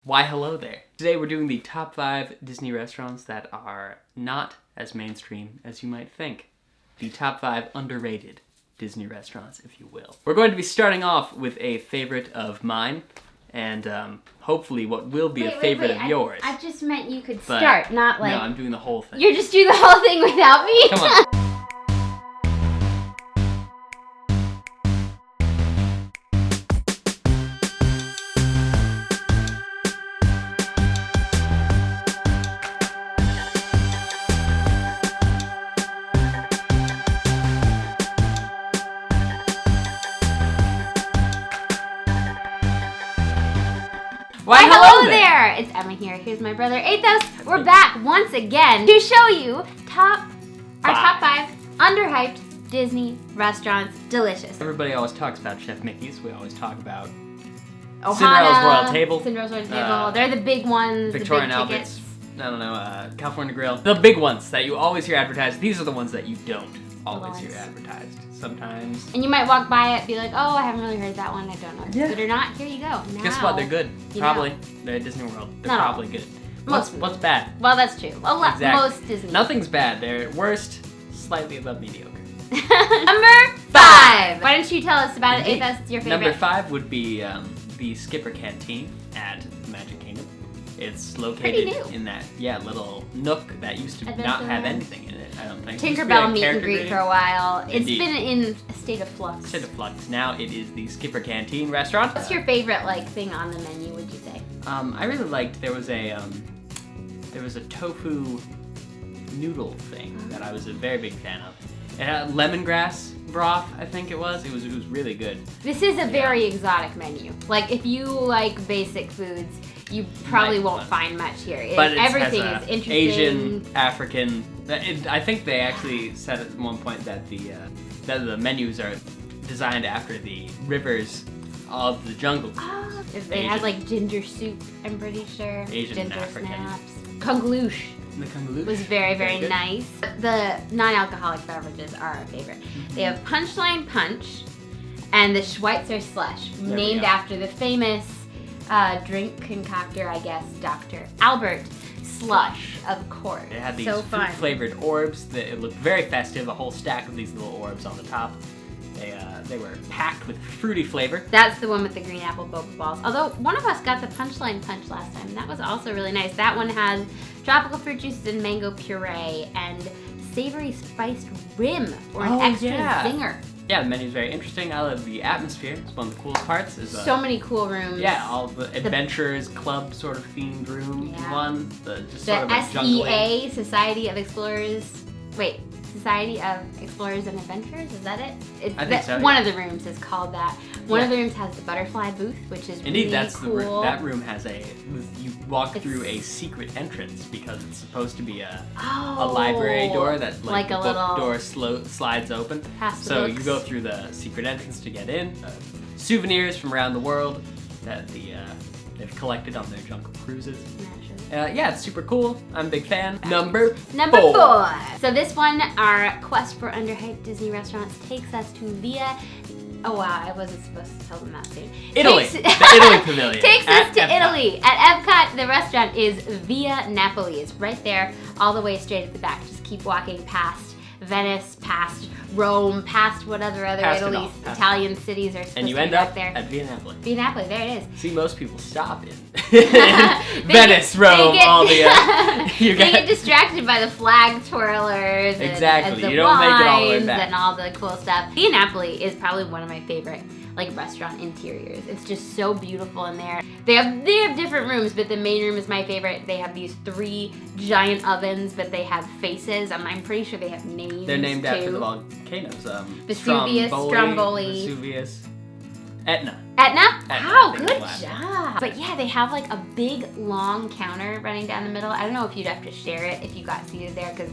Why hello there. Today we're doing the top 5 Disney restaurants that are not as mainstream as you might think. The top 5 underrated Disney restaurants, if you will. We're going to be starting off with a favorite of mine, and hopefully what will be a favorite of yours. I just meant you could start, not like... No, I'm doing the whole thing. You're just doing the whole thing without me? Come on. Why hello there! It's Emma here. Here's my brother Athos. We're back once again to show you our top 5 underhyped Disney restaurants. Delicious. Everybody always talks about Chef Mickey's. We always talk about Ohana, Cinderella's Royal Table. Cinderella's Royal Table. They're the big ones. Victoria and Albert's. I don't know, California Grill. The big ones that you always hear advertised. These are the ones that you don't always hear advertised. Sometimes. And you might walk by it, be like, oh, I haven't really heard that one. I don't know if it's good or not. Here you go. Now, guess what? They're good. Probably. They're at Disney World. They're probably good. What's bad? Well, that's true. Most Disney. Nothing's bad. They're worst, slightly above mediocre. Number 5. Why don't you tell us about it, Athos? It's your favorite. Number 5 would be the Skipper Canteen at Magic Kingdom. It's located in that little nook that used to not have anything in it. I don't think. Tinkerbell meet and greet for a while. It's been in a state of flux. Now it is the Skipper Canteen restaurant. What's your favorite thing on the menu? Would you say? I really liked there was a tofu noodle thing that I was a very big fan of. It had lemongrass broth, I think it was. It was really good. This is a very exotic menu. Like if you like basic foods, you probably won't find much here. But everything is interesting. Asian, African. I think they actually said at one point that the menus are designed after the rivers of the jungle. Oh, it has like ginger soup, I'm pretty sure. Asian ginger and African. Snaps. Kungaloosh. The Kungaloosh was very nice. The non-alcoholic beverages are our favorite. They have Punchline Punch and the Schweitzer Slush, named after the famous drink concoctor, I guess, Dr. Albert Slush, of course. It had these fruit-flavored orbs. It looked very festive, a whole stack of these little orbs on the top. They were packed with fruity flavor. That's the one with the green apple boba balls. Although one of us got the Punchline Punch last time, and that was also really nice. That one has tropical fruit juices and mango puree and savory spiced rim or an extra zinger. Yeah, the menu's very interesting. I love the atmosphere. It's one of the coolest parts. So many cool rooms. Yeah, all the Adventurers Club sort of themed room one. The SEA, Society of Explorers. Wait, Society of Explorers and Adventurers? Is that it? I think so. One of the rooms is called that. One of the rooms has the butterfly booth, which is really cool. That room has you walk through a secret entrance because it's supposed to be a library door that the book door slides open. So you go through the secret entrance to get in. Souvenirs from around the world that they've collected on their jungle cruises. Yeah, it's super cool. I'm a big fan. Number 4. So this one, our quest for underhyped Disney restaurants, takes us to Via... Oh wow, I wasn't supposed to tell them that soon. Italy, the Italy Pavilion. Takes us to Italy. At Epcot, the restaurant is Via Napoli. It's right there, all the way straight at the back. Just keep walking past Venice, past Rome, past what other Italian cities are supposed to be back there. And you end up at Via Napoli. Via Napoli, there it is. See, most people stop in Venice, Rome, all the... they get distracted by the flag twirlers and the you don't make it all the way back. And all the cool stuff. Via Napoli is probably one of my favorite restaurant interiors. It's just so beautiful in there. They have different rooms, but the main room is my favorite. They have these 3 giant ovens, but they have faces. I'm pretty sure they have names. They're named after the volcanoes. Vesuvius, Stromboli. Vesuvius. Etna. Wow, good job. But yeah, they have a big long counter running down the middle. I don't know if you'd have to share it if you got seated there because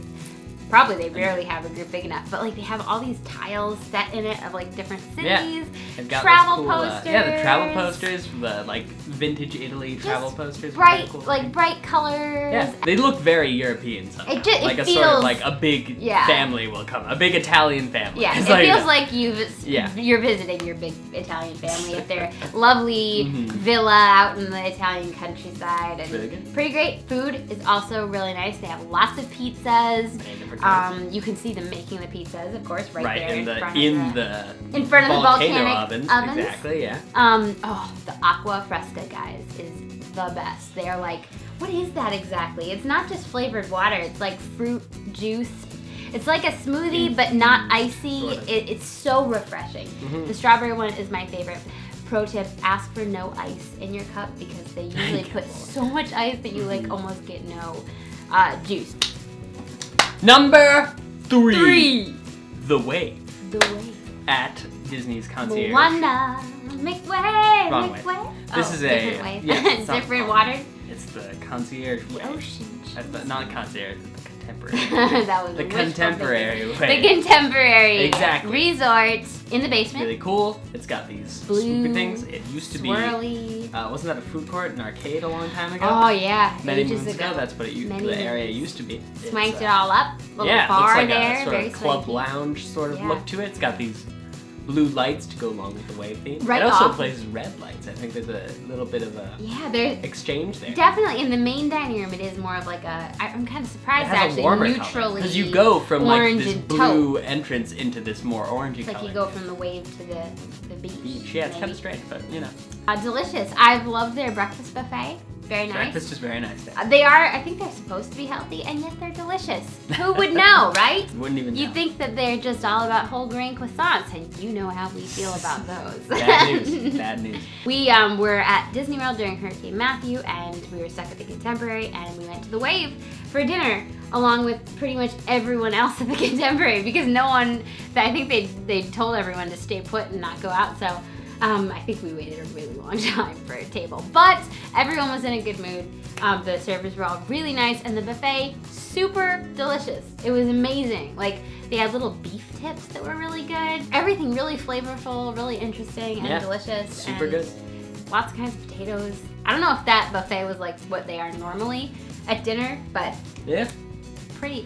Probably they rarely have a group big enough, but like they have all these tiles set in it of like different cities. They've got travel those cool, posters. the travel posters, the like vintage Italy travel posters. Bright, cool bright colors. Yeah, they look very European somehow. It just, like it a feels, sort of like a big family will come, a big Italian family. Yeah, it's it feels like you're visiting your big Italian family at their lovely villa out in the Italian countryside, and really good. Pretty great. Food is also really nice. They have lots of pizzas. You can see them making the pizzas, of course, right there in front of the volcanic ovens. Exactly, yeah. The aqua fresca, guys, is the best. They are like, what is that exactly? It's not just flavored water. It's like fruit juice. It's like a smoothie, but not icy. Sort of. It's so refreshing. The strawberry one is my favorite. Pro tip, ask for no ice in your cup because they usually put so much ice that you like almost get no juice. Number 3. The Wave. The Wave. At Disney's Concierge. Moana, make way, Wrong make way. way. This is different wave. Yeah, different water. It's the Concierge The Way. ocean. Not Concierge, it's the Contemporary. That was the Contemporary Way. The Contemporary Exactly. Resort in the basement. Really cool. It's got these Blue, swoopy things. It used to swirly. be. Wasn't that a food court, an arcade a long time ago? Oh yeah, Many ages moons ago. That's what the area used to be. Swanked it all up. Little yeah, bar looks like there, a sort very of club swanky. lounge sort of look to it. It's got these blue lights to go along with the wave theme. Right it also off. places red lights. I think there's a little bit of a there's exchange there. definitely in the main dining room. It is more of like I'm kind of surprised It has actually. a warmer Neutrally, because you go from like orange this and blue taupe. entrance into this more orangey It's like color. you go from the wave to the beach. Yeah, it's kind of strange, but you know. Delicious. I've loved their breakfast buffet. Very nice. Breakfast is very nice there. I think they're supposed to be healthy, and yet they're delicious. Who would know, right? Wouldn't even know. You'd think that they're just all about whole grain croissants, and you know how we feel about those. Bad news. Bad news. We were at Disney World during Hurricane Matthew, and we were stuck at the Contemporary, and we went to the Wave for dinner, along with pretty much everyone else at the Contemporary, because I think they told everyone to stay put and not go out, so I think we waited a really long time for a table, but everyone was in a good mood. The servers were all really nice, and the buffet, super delicious. It was amazing. Like, they had little beef tips that were really good. Everything really flavorful, really interesting, and delicious. Super and good. Lots of kinds of potatoes. I don't know if that buffet was like what they are normally at dinner, but yeah, pretty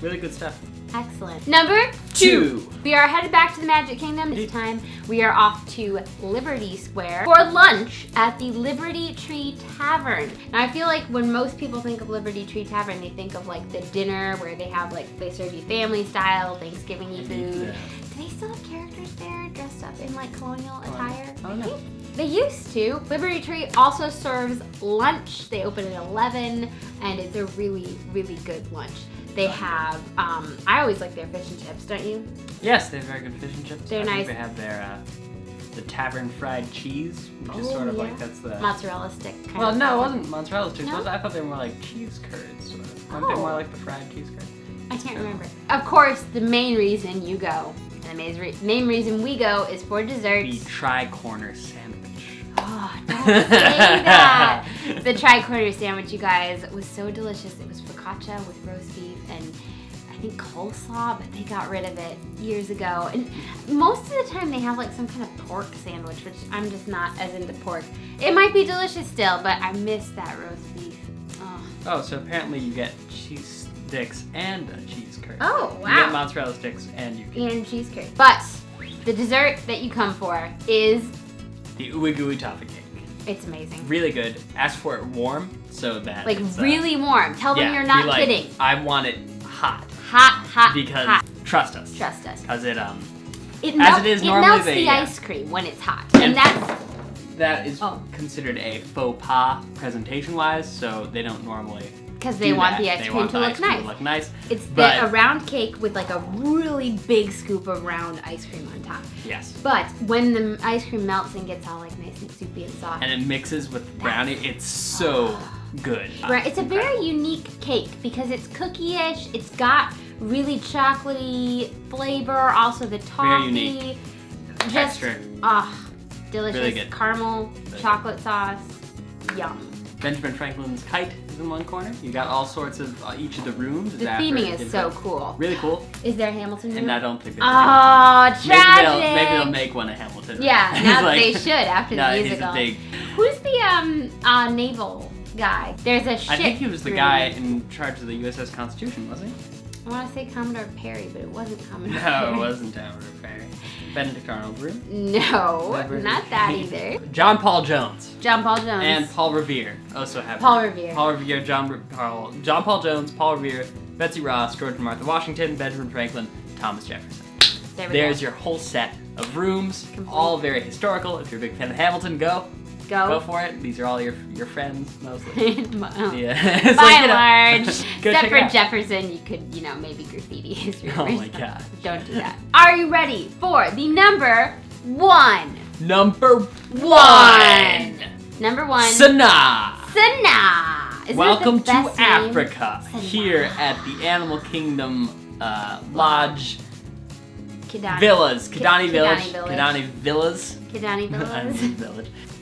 really good stuff. excellent. Number 2. We are headed back to the Magic Kingdom. This time we are off to Liberty Square for lunch at the Liberty Tree Tavern. Now I feel like when most people think of Liberty Tree Tavern, they think of like the dinner where they have they serve you family style, Thanksgiving-y food. Yeah. Do they still have characters there dressed up in like colonial attire? Oh no. They used to. Liberty Tree also serves lunch. They open at 11, and it's a really, really good lunch. They have, I always like their fish and chips, don't you? Yes, they have very good fish and chips. They're I nice. think they have their the tavern fried cheese, which is sort of like that's the mozzarella stick kind Well, of. no, it wasn't mozzarella sticks. No? I thought they were more like cheese curds, sort of. Weren't they more like the fried cheese curds? I can't remember. Of course, the main reason you go, and the main reason we go is for desserts. The tri-corner sandwich. Oh, don't say that. The tri-corner sandwich, you guys, was so delicious. It was focaccia with roast beef and I think coleslaw, but they got rid of it years ago. And most of the time they have like some kind of pork sandwich, which I'm just not as into pork. It might be delicious still, but I miss that roast beef. Oh, so apparently you get cheese sticks and a cheese curd. Oh, wow. You get mozzarella sticks and you get And cheese curd. But the dessert that you come for is the ooey gooey toffee cake. It's amazing. Really good. Ask for it warm so that Like it's, really warm. Tell them you're not kidding. I want it hot. Hot, Because hot. trust us. Trust us. Because it It melts the ice cream when it's hot. And that is considered a faux pas presentation wise, so they don't normally because they want the ice cream to look nice. It's a round cake with like a really big scoop of round ice cream on top. Yes. But when the ice cream melts and gets all like nice and soupy and soft. And it mixes with brownie, it's so good. Right. It's a very unique cake because it's cookie-ish. It's got really chocolatey flavor. Also the toffee. Very unique. Texture. Delicious. Really good. Caramel, chocolate sauce. Yum. Benjamin Franklin's kite is in one corner. You got all sorts of each of the rooms. The theming is so cool. Really cool. Is there a Hamilton room? And I don't think there's tragic. Maybe they'll make one a Hamilton. Yeah, now they should after the musical. He's a big... Who's the naval guy? There's a ship. I think he was the guy in charge of the USS Constitution, wasn't he? I want to say Commodore Perry, but it wasn't Commodore Perry. Perry. No, it wasn't Commodore Perry. Benedict Arnold room? No, not that either. John Paul Jones. John Paul Jones. And Paul Revere. Also have Paul Revere. Paul Revere, John Paul Jones, Paul Revere, Betsy Ross, George and Martha Washington, Benjamin Franklin, Thomas Jefferson. There's your whole set of rooms. Complete. All very historical. If you're a big fan of Hamilton, go for it. These are all your friends mostly. Yeah. By and large. Except for Jefferson, you could, maybe graffiti his room. Oh my god. Don't do that. Are you ready for the number one? Number one. Number one. Sanaa. Sanaa. Welcome to Africa. Here at the Animal Kingdom Lodge. Villas. Kidani Villas.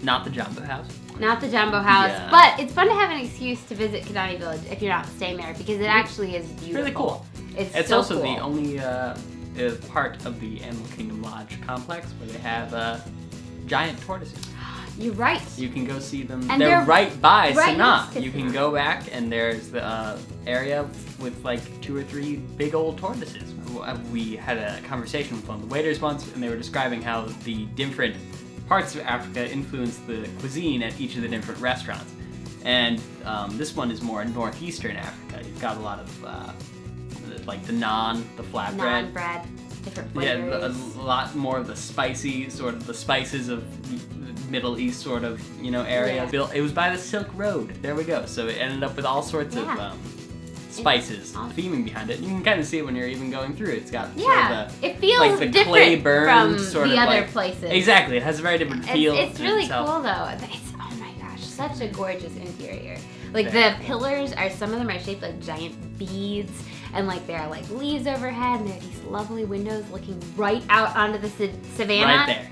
Not the Jumbo House. Not the Jumbo House, yeah. But it's fun to have an excuse to visit Kidani Village if you're not staying there because it actually is beautiful. Really cool. It's so also cool. The only part of the Animal Kingdom Lodge complex where they have giant tortoises. You're right. You can go see them. And they're right by right Sanaa. You can go back and there's the area with like 2 or 3 big old tortoises. We had a conversation with one of the waiters once and they were describing how the different parts of Africa influence the cuisine at each of the different restaurants. And this one is more northeastern Africa. You've got a lot of like the naan, the flatbread. Naan bread, different flavors. Yeah, a lot more of the spicy, sort of the spices of Middle East sort of, area. Yeah. It was by the Silk Road. There we go. So it ended up with all sorts of spices, theming behind it. You can kind of see it when you're even going through it. It's got sort of it feels like the different clay burn from sort the of other like, places. Exactly, it has a very different feel. It's really itself. cool though. It's, oh my gosh, such a gorgeous interior. Like the pillars some of them are shaped like giant beads, and like there are like leaves overhead, and there are these lovely windows looking right out onto the savannah. Right there.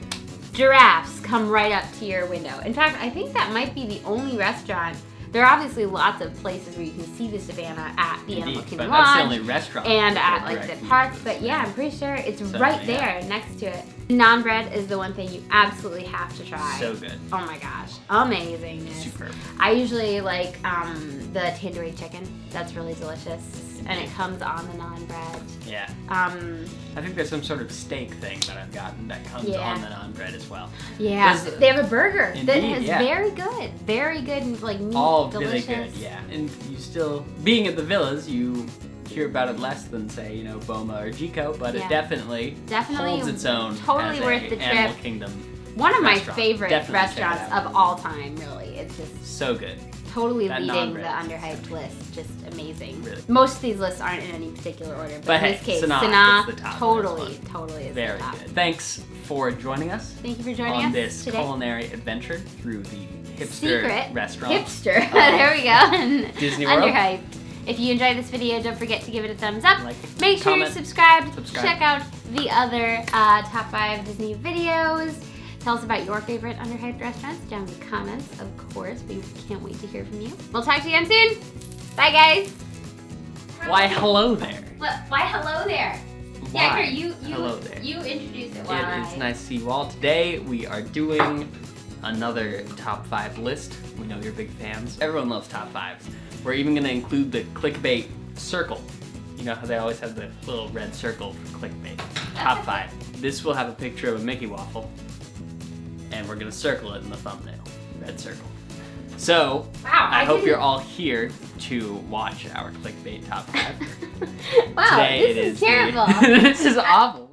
Giraffes come right up to your window. In fact, I think that might be the only restaurant. There are obviously lots of places where you can see the savannah at the Animal Kingdom Lodge. That's the only restaurant. And at like the parks, but yeah, I'm pretty sure it's right there next to it. Naan bread is the one thing you absolutely have to try. So good. Oh my gosh, amazingness. Superb. I usually like the tandoori chicken. That's really delicious, and it comes on the naan bread. Yeah. I think there's some sort of steak thing that I've gotten that comes on the naan bread as well. Yeah, they have a burger that is very good and like meat, all delicious. Really good, yeah. And you still, being at the villas, you hear about it less than say, Boma or Jico, but it definitely holds its own. Totally as worth a the trip. Animal Kingdom One of my restaurant. favorite Definitely restaurants of all time, really. It's just so good. Totally That leading the Underhyped list. Just amazing. Really. Most of these lists aren't in any particular order, but in this case, Sanaa totally is very the top. good. Thanks for joining us. Thank you for joining us on this today. Culinary adventure through the hipster restaurant. Hipster. There we go. Disney World. Underhyped. If you enjoyed this video, don't forget to give it a thumbs up. Make sure comment, you're subscribed. Check out the other top 5 Disney videos. Tell us about your favorite Underhyped restaurants down in the comments, of course. We can't wait to hear from you. We'll talk to you again soon. Bye, guys. Why, hello there. Why, hello there. Why? Yeah, here, hello there. You introduce it. It's nice to see you all. Today, we are doing another top 5 list. We know you're big fans. Everyone loves top 5s. We're even going to include the clickbait circle. You know how they always have the little red circle for clickbait. Top 5. This will have a picture of a Mickey waffle, and we're going to circle it in the thumbnail. Red circle. So, I hope you're all here to watch our clickbait top 5. Wow, Today this is terrible. This is awful.